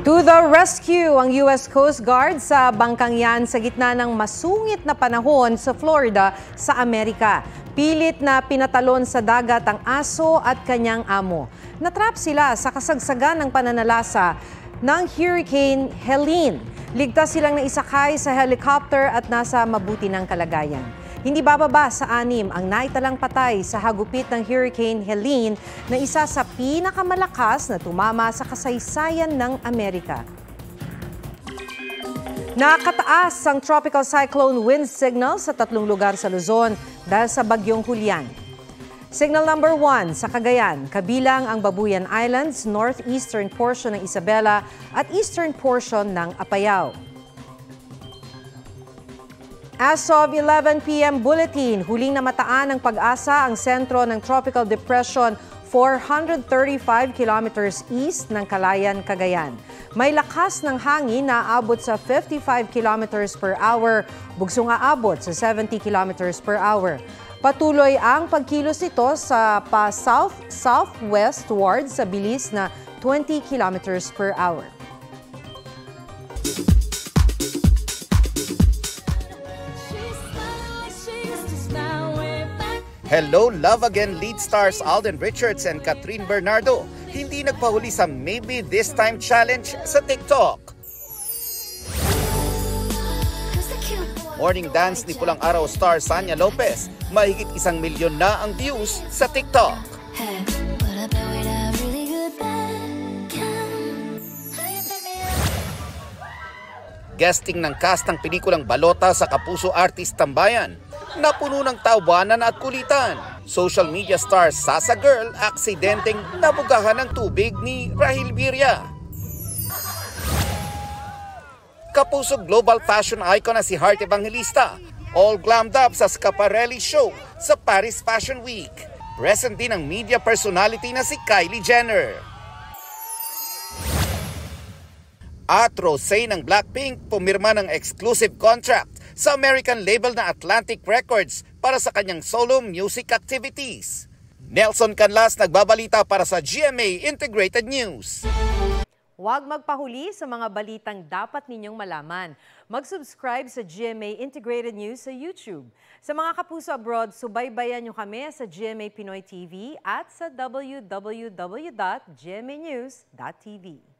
To the rescue ang US Coast Guard sa bangkang yan sa gitna ng masungit na panahon sa Florida sa Amerika. Pilit na pinatalon sa dagat ang aso at kanyang amo. Natrap sila sa kasagsagan ng pananalasa ng Hurricane Helene. Ligtas silang naisakay sa helicopter at nasa mabuti ng kalagayan. Hindi bababa sa 6 ang naitalang patay sa hagupit ng Hurricane Helene na isa sa pinakamalakas na tumama sa kasaysayan ng Amerika. Nakataas ang tropical cyclone wind signal sa 3 lugar sa Luzon dahil sa bagyong Julian. Signal number 1 sa Cagayan, kabilang ang Babuyan Islands, northeastern portion ng Isabela at eastern portion ng Apayao. As of 11 p.m. bulletin, huling namataan ng Pag-asa ang sentro ng Tropical Depression 435 kilometers east ng Calayan, Cagayan. May lakas ng hangin na aabot sa 55 kilometers per hour, bugsong aabot sa 70 kilometers per hour. Patuloy ang pagkilos nito sa pa-south-southwestward sa bilis na 20 kilometers per hour. Hello, Love Again lead stars Alden Richards and Catherine Bernardo hindi nagpahuli sa Maybe This Time Challenge sa TikTok. Morning dance ni Pulang Araw star Sanya Lopez, mahigit 1 milyon na ang views sa TikTok. Guesting ng cast ng pelikulang Balota sa Kapuso Artist Tambayan, napuno ng tawanan at kulitan. Social media star Sasa Girl aksidenteng nabugahan ng tubig ni Rahil Birria. Kapuso global fashion icon na si Heart Evangelista, all glammed up sa Schiaparelli show sa Paris Fashion Week. Present din ang media personality na si Kylie Jenner. At Rosé ng Blackpink pumirma ng exclusive contract sa American label na Atlantic Records para sa kanyang solo music activities. Nelson Canlas nagbabalita para sa GMA Integrated News. Huwag magpahuli sa mga balitang dapat ninyong malaman. Mag-subscribe sa GMA Integrated News sa YouTube. Sa mga kapuso abroad, subaybayan nyo kami sa GMA Pinoy TV at sa www.gmanews.tv.